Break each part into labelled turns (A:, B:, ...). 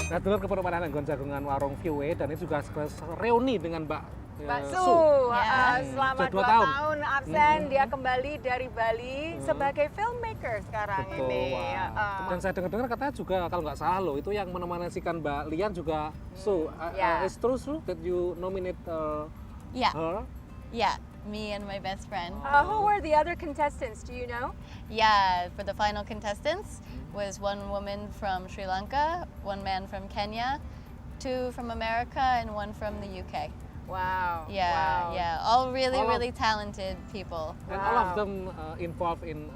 A: Nah, dulu keperluan Anggon Jagungan Warung Viewe dan ini juga reuni dengan Mbak
B: Su, selama 2
A: Sudah 2 tahun.
B: tahun absen, dia kembali dari Bali sebagai filmmaker sekarang
A: Betul,
B: ini.
A: wah. Dan saya dengar-dengar katanya juga kalau nggak salah loh, itu yang menemanikan Mbak Lian juga Su.
B: Yeah.
A: It's true that you nominate
C: Yeah,
A: her?
C: yeah, me and my best friend.
B: Who were the other contestants? Do you know?
C: Yeah, for the final contestants was one woman from Sri Lanka, one man from Kenya, 2 from America, and 1 from the UK.
B: Wow.
C: Yeah,
B: wow.
C: yeah, all really,
A: All of-
C: really talented people.
A: And all of
B: Wow.
A: them involved in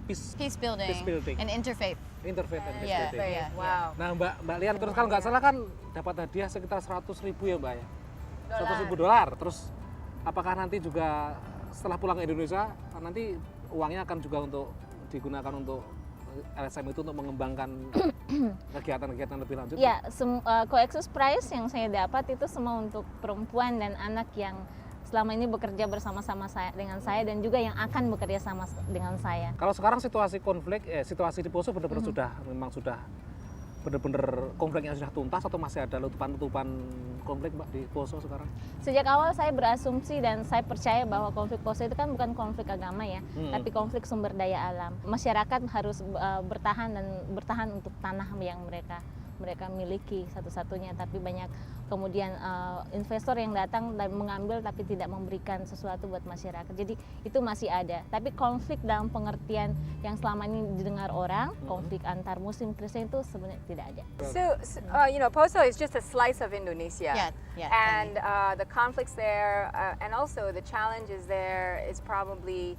A: peace
C: Peace building,
A: Peace building.
C: and interfaith.
A: interfaith and peace
C: Yeah,
A: building.
C: yeah.
B: Wow.
A: Nah, Mbak Lian terus kalau nggak salah kan dapat hadiah sekitar 100.000 ya, Mbak ya. 100.000 dolar. Terus apakah nanti juga setelah pulang ke Indonesia nanti uangnya akan juga untuk digunakan untuk LSM itu untuk mengembangkan kegiatan-kegiatan lebih lanjut?
D: Ya, Coexus Prize yang saya dapat itu semua untuk perempuan dan anak yang selama ini bekerja bersama-sama dengan saya dan juga yang akan bekerja sama dengan saya.
A: Kalau sekarang situasi konflik, situasi di Poso benar-benar sudah benar-benar konfliknya sudah tuntas atau masih ada letupan-letupan konflik, Mbak, di Poso sekarang?
D: Sejak awal saya berasumsi dan saya percaya bahwa konflik Poso itu kan bukan konflik agama ya, tapi konflik sumber daya alam. Masyarakat harus bertahan untuk tanah yang mereka miliki satu-satunya, tapi banyak kemudian investor yang datang dan mengambil tapi tidak memberikan sesuatu buat masyarakat. Jadi itu masih ada. Tapi konflik dalam pengertian yang selama ini didengar orang, konflik antar Muslim Kristen itu sebenarnya tidak ada.
B: So, Poso is just a slice of Indonesia.
C: Yeah, yeah.
B: And the conflicts there, and also the challenges there, is probably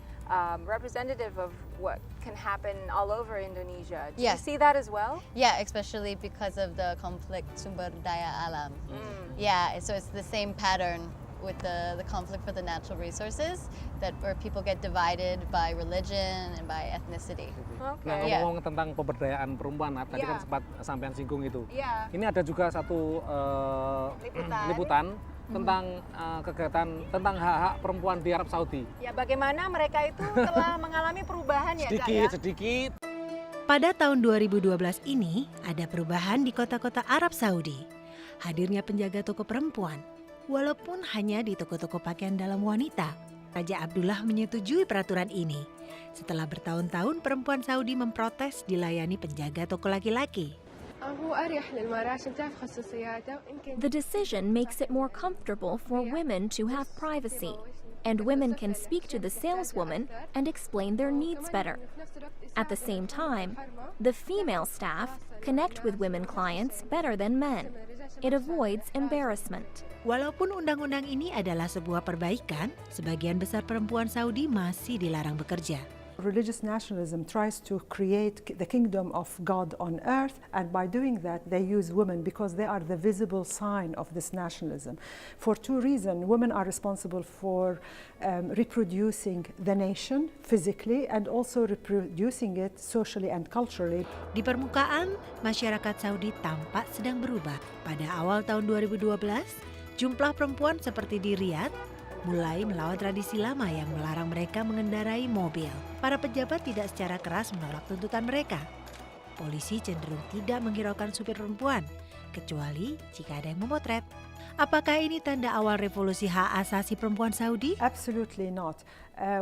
B: representative of what can happen all over Indonesia. Do you
C: Yeah.
B: see that as well?
C: Yeah, especially because of the conflict sumber daya alam. Yeah, so it's the same pattern with the conflict for the natural resources, that where people get divided by religion and by ethnicity.
A: Nah,
B: Okay.
C: Iya.
A: ngomong tentang pemberdayaan perempuan, tadi kan
B: Iya.
A: sempat sampean singgung itu.
B: Yeah.
A: Ini ada juga satu liputan tentang kegiatan tentang hak-hak perempuan di Arab Saudi.
B: Ya, bagaimana mereka itu telah mengalami perubahan ya, Kak, ya?
A: Sedikit.
E: Pada tahun 2012 ini, ada perubahan di kota-kota Arab Saudi. Hadirnya penjaga toko perempuan, walaupun hanya di toko-toko pakaian dalam wanita. Raja Abdullah menyetujui peraturan ini. Setelah bertahun-tahun perempuan Saudi memprotes dilayani penjaga toko laki-laki.
F: The decision makes it more comfortable for women to have privacy, and women can speak to the saleswoman and explain their needs better. At the same time, the female staff connect with women clients better than men. It avoids embarrassment.
E: Walaupun undang-undang ini adalah sebuah perbaikan, sebagian besar perempuan Saudi masih dilarang bekerja.
G: Religious nationalism tries to create the kingdom of God on earth, and by doing that they use women because they are the visible sign of this nationalism. For 2 reasons, women are responsible for reproducing the nation physically and also reproducing it socially and culturally.
E: Di permukaan, masyarakat Saudi tampak sedang berubah. Pada awal tahun 2012, jumlah perempuan seperti di Riyadh mulai melawan tradisi lama yang melarang mereka mengendarai mobil. Para pejabat tidak secara keras menolak tuntutan mereka. Polisi cenderung tidak menghiraukan supir perempuan, kecuali jika ada yang memotret. Apakah ini tanda awal revolusi hak asasi perempuan Saudi?
G: Absolutely not.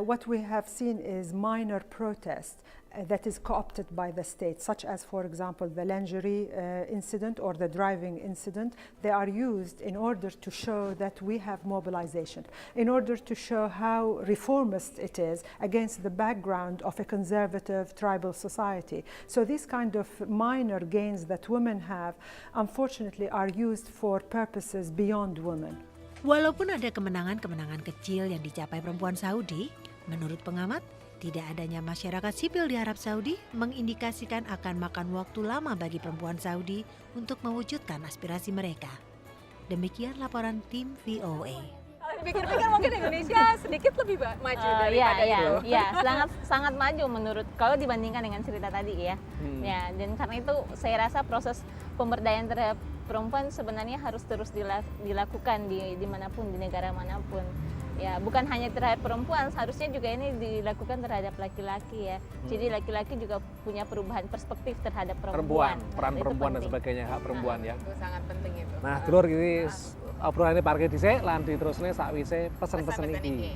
G: What we have seen is minor protest that is co-opted by the state, such as, for example, the lingerie incident or the driving incident. They are used in order to show that we have mobilization, in order to show how reformist it is against the background of a conservative tribal society. So these kind of minor gains that women have, unfortunately, are used for purposes beyond women.
E: Walaupun ada kemenangan-kemenangan kecil yang dicapai perempuan Saudi, menurut pengamat, tidak adanya masyarakat sipil di Arab Saudi mengindikasikan akan makan waktu lama bagi perempuan Saudi untuk mewujudkan aspirasi mereka. Demikian laporan tim VOA.
B: Pikir-pikir mungkin Indonesia sedikit lebih maju daripada itu.
D: Ya, sangat maju menurut kalau dibandingkan dengan cerita tadi ya. Ya, dan karena itu saya rasa proses pemberdayaan terhadap perempuan sebenarnya harus terus dilakukan di manapun, di negara manapun. Ya, bukan hanya terhadap perempuan, seharusnya juga ini dilakukan terhadap laki-laki ya. Jadi laki-laki juga punya perubahan perspektif terhadap perempuan.
A: Peran
D: Itu
A: perempuan dan
D: penting.
A: sebagainya, hak perempuan ya.
B: Itu sangat penting itu.
A: Nah, dulur ini obrolan ini parkir dhisik lan diterusne sakwise pesen-pesen
B: Pesan-pesan
A: iki.
B: iki.